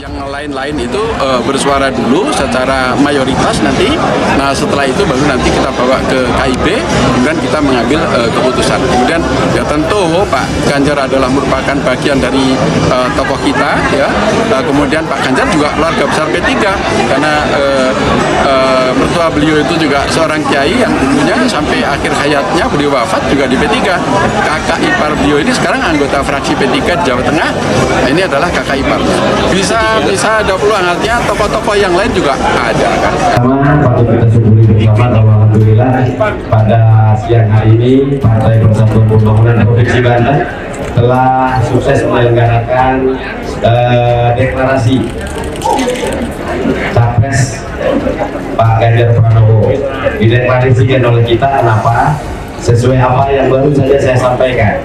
Yang lain-lain itu bersuara dulu secara mayoritas nanti. Nah setelah itu baru nanti kita bawa ke KIB, kemudian kita mengambil keputusan. Kemudian ya tentu Pak Ganjar adalah merupakan bagian dari tokoh kita, ya. Kemudian Pak Ganjar juga keluarga besar P3 karena mertua beliau itu juga seorang kiai yang dulunya sampai akhir hayatnya beliau wafat juga di P3. Kakak ipar beliau ini sekarang anggota fraksi P3 di Jawa Tengah. Nah, ini adalah kakak ipar. Bisa ada peluang, artinya tokoh-tokoh yang lain juga ada kan. Patut kita syukuri bersama, alhamdulillah pada siang hari ini Partai Persatuan Pembangunan Provinsi Banten telah sukses menyelenggarakan deklarasi Capres Pak Ganjar Pranowo. Dideklarasikan oleh kita, kenapa? Sesuai apa yang baru saja saya sampaikan.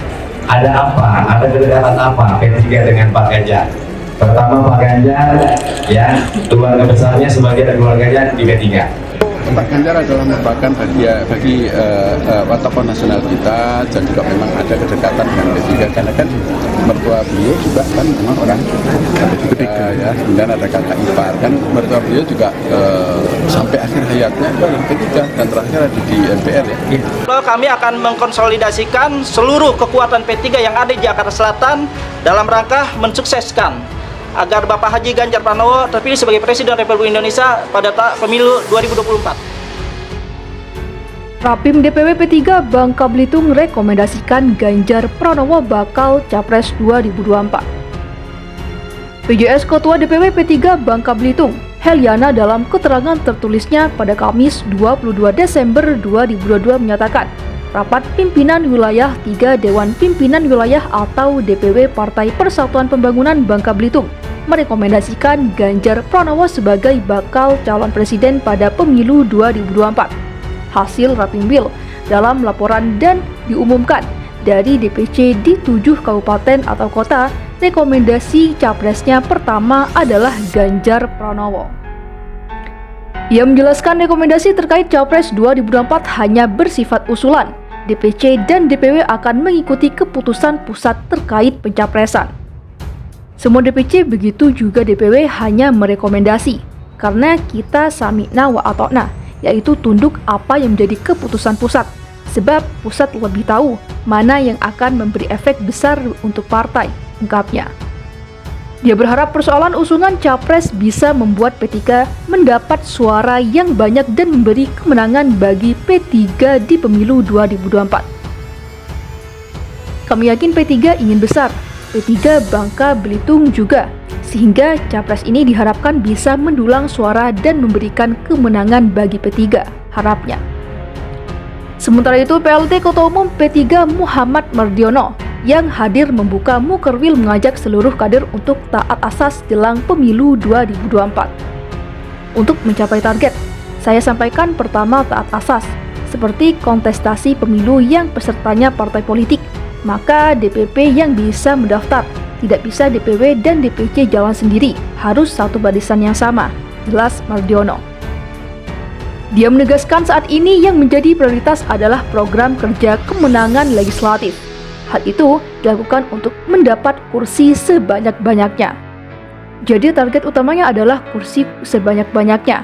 Ada apa? Ada kedekatan apa P3 dengan Pak Ganjar? Pertama, Pak Ganjar, ya, keluarga besarnya sebagai keluarganya di P3. Pak Ganjar adalah merupakan bagi tokoh nasional kita, dan juga memang ada kedekatan dengan P3 karena kan mertua beliau juga kan memang orang P3, ya. Kemudian ada kakak ipar, kan mertua beliau juga sampai akhir hayatnya itu ada P3 dan terakhir ada di MPR, ya. Kami akan mengkonsolidasikan seluruh kekuatan P3 yang ada di Jakarta Selatan dalam rangka mensukseskan agar Bapak Haji Ganjar Pranowo terpilih sebagai Presiden Republik Indonesia pada pemilu 2024. Rapim DPW P3 Bangka Belitung rekomendasikan Ganjar Pranowo bakal Capres 2024. PJS Ketua DPW P3 Bangka Belitung, Heliana, dalam keterangan tertulisnya pada Kamis 22 Desember 2022 menyatakan, Rapat Pimpinan Wilayah 3 Dewan Pimpinan Wilayah atau DPW Partai Persatuan Pembangunan Bangka Belitung merekomendasikan Ganjar Pranowo sebagai bakal calon presiden pada pemilu 2024. Hasil Rapimwil dalam laporan dan diumumkan dari DPC di 7 kabupaten atau kota, rekomendasi capresnya pertama adalah Ganjar Pranowo. Ia menjelaskan rekomendasi terkait Capres 2024 hanya bersifat usulan. DPC dan DPW akan mengikuti keputusan pusat terkait pencapresan. Semua DPC begitu juga DPW hanya merekomendasi, karena kita sami'na wa ata'na, yaitu tunduk apa yang menjadi keputusan pusat, sebab pusat lebih tahu mana yang akan memberi efek besar untuk partai, ungkapnya. Dia berharap persoalan usungan Capres bisa membuat P3 mendapat suara yang banyak dan memberi kemenangan bagi P3 di pemilu 2024. Kami yakin P3 ingin besar, P3 Bangka Belitung juga, sehingga Capres ini diharapkan bisa mendulang suara dan memberikan kemenangan bagi P3, harapnya. Sementara itu, PLT Ketua Umum P3 Muhammad Mardiono yang hadir membuka mukerwil mengajak seluruh kader untuk taat asas jelang pemilu 2024. Untuk mencapai target, saya sampaikan pertama taat asas, seperti kontestasi pemilu yang pesertanya partai politik, maka DPP yang bisa mendaftar, tidak bisa DPW dan DPC jalan sendiri, harus satu barisan yang sama, jelas Mardiono. Dia menegaskan saat ini yang menjadi prioritas adalah program kerja kemenangan legislatif. Hal itu dilakukan untuk mendapat kursi sebanyak-banyaknya. Jadi target utamanya adalah kursi sebanyak-banyaknya.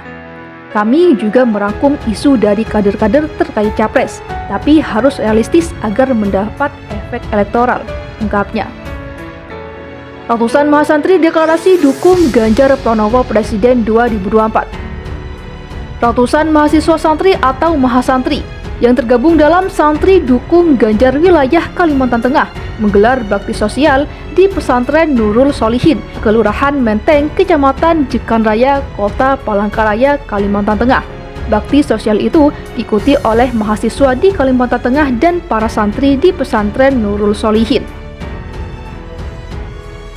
Kami juga merangkum isu dari kader-kader terkait Capres, tapi harus realistis agar mendapat efek elektoral, ungkapnya. Ratusan mahasantri deklarasi dukung Ganjar Pranowo Presiden 2024. Ratusan mahasiswa santri atau mahasantri yang tergabung dalam Santri Dukung Ganjar Wilayah Kalimantan Tengah menggelar bakti sosial di Pesantren Nurul Solihin, Kelurahan Menteng, Kecamatan Jekan Raya, Kota Palangkaraya, Kalimantan Tengah. Bakti sosial itu diikuti oleh mahasiswa di Kalimantan Tengah dan para santri di Pesantren Nurul Solihin.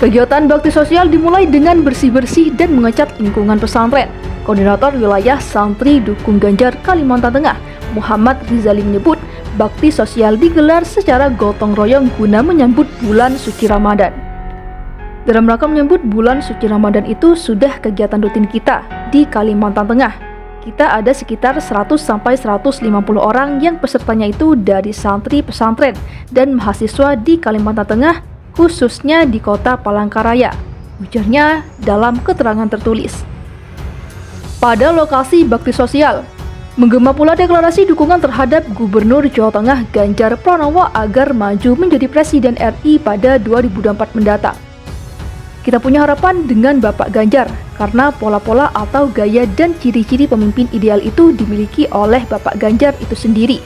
Kegiatan bakti sosial dimulai dengan bersih-bersih dan mengecat lingkungan pesantren. Koordinator Wilayah Santri Dukung Ganjar Kalimantan Tengah, Muhammad Rizali menyebut, bakti sosial digelar secara gotong royong guna menyambut bulan suci Ramadan. Dalam rangka menyambut bulan suci Ramadan itu sudah kegiatan rutin kita di Kalimantan Tengah. Kita ada sekitar 100-150 orang yang pesertanya itu dari santri pesantren dan mahasiswa di Kalimantan Tengah, khususnya di Kota Palangkaraya. ujarnya dalam keterangan tertulis. Pada lokasi bakti sosial, menggema pula deklarasi dukungan terhadap Gubernur Jawa Tengah Ganjar Pranowo agar maju menjadi Presiden RI pada 2024 mendatang. Kita punya harapan dengan Bapak Ganjar karena pola-pola atau gaya dan ciri-ciri pemimpin ideal itu dimiliki oleh Bapak Ganjar itu sendiri.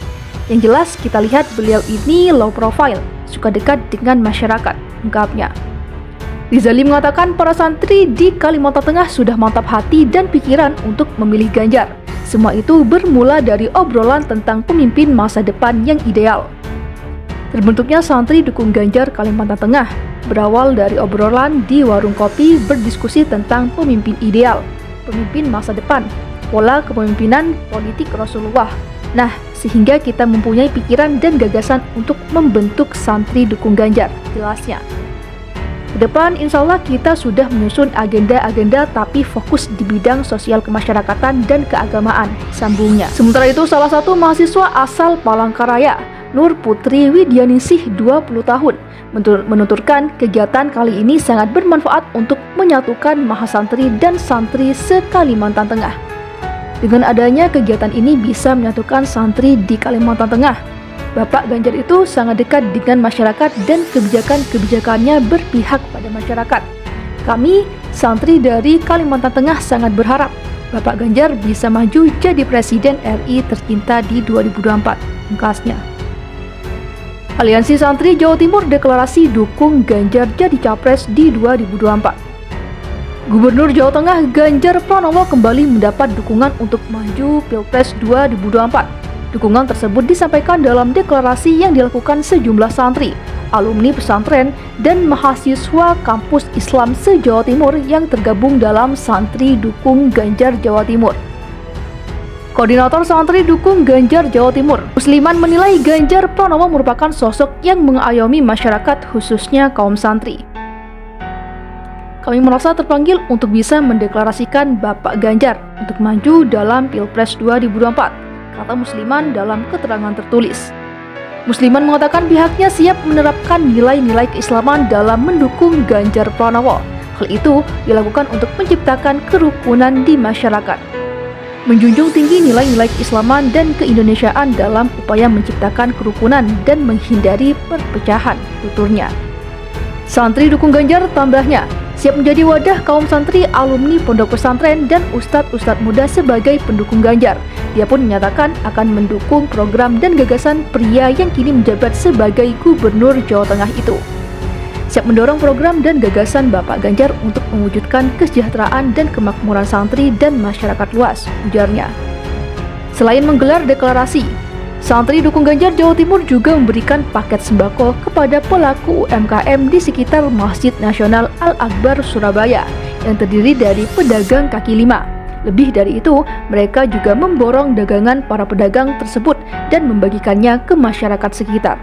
Yang jelas kita lihat beliau ini low profile, suka dekat dengan masyarakat, ungkapnya. Rizali mengatakan para santri di Kalimantan Tengah sudah mantap hati dan pikiran untuk memilih Ganjar. Semua itu bermula dari obrolan tentang pemimpin masa depan yang ideal. Terbentuknya santri dukung Ganjar Kalimantan Tengah berawal dari obrolan di warung kopi berdiskusi tentang pemimpin ideal, pemimpin masa depan, pola kepemimpinan politik Rasulullah. Nah, sehingga kita mempunyai pikiran dan gagasan untuk membentuk santri dukung Ganjar, jelasnya. Kedepan insya Allah kita sudah menyusun agenda-agenda tapi fokus di bidang sosial kemasyarakatan dan keagamaan, sambungnya. Sementara itu salah satu mahasiswa asal Palangkaraya, Nur Putri Widyaningsih 20 tahun, menuturkan kegiatan kali ini sangat bermanfaat untuk menyatukan mahasantri dan santri se-Kalimantan Tengah. Dengan adanya kegiatan ini bisa menyatukan santri di Kalimantan Tengah. Bapak Ganjar itu sangat dekat dengan masyarakat dan kebijakan-kebijakannya berpihak pada masyarakat. Kami, santri dari Kalimantan Tengah sangat berharap Bapak Ganjar bisa maju jadi Presiden RI tercinta di 2024, ungkasnya. Aliansi Santri Jawa Timur deklarasi dukung Ganjar jadi Capres di 2024. Gubernur Jawa Tengah Ganjar Pranowo kembali mendapat dukungan untuk maju Pilpres 2024. Dukungan tersebut disampaikan dalam deklarasi yang dilakukan sejumlah santri, alumni pesantren, dan mahasiswa kampus Islam se-Jawa Timur yang tergabung dalam Santri Dukung Ganjar Jawa Timur. Koordinator Santri Dukung Ganjar Jawa Timur, Musliman, menilai Ganjar Pranowo merupakan sosok yang mengayomi masyarakat khususnya kaum santri. Kami merasa terpanggil untuk bisa mendeklarasikan Bapak Ganjar untuk maju dalam Pilpres 2024, kata Musliman dalam keterangan tertulis. Musliman mengatakan pihaknya siap menerapkan nilai-nilai keislaman dalam mendukung Ganjar Pranowo. Hal itu dilakukan untuk menciptakan kerukunan di masyarakat, menjunjung tinggi nilai-nilai keislaman dan keindonesiaan dalam upaya menciptakan kerukunan dan menghindari perpecahan, tuturnya. Santri Dukung Ganjar, tambahnya, siap menjadi wadah kaum santri, alumni pondok pesantren, dan ustadz-ustadz muda sebagai pendukung Ganjar. Dia pun menyatakan akan mendukung program dan gagasan pria yang kini menjabat sebagai Gubernur Jawa Tengah itu. Siap mendorong program dan gagasan Bapak Ganjar untuk mewujudkan kesejahteraan dan kemakmuran santri dan masyarakat luas, ujarnya. Selain menggelar deklarasi, Santri Dukung Ganjar Jawa Timur juga memberikan paket sembako kepada pelaku UMKM di sekitar Masjid Nasional Al-Akbar Surabaya yang terdiri dari pedagang kaki lima. Lebih dari itu, mereka juga memborong dagangan para pedagang tersebut dan membagikannya ke masyarakat sekitar.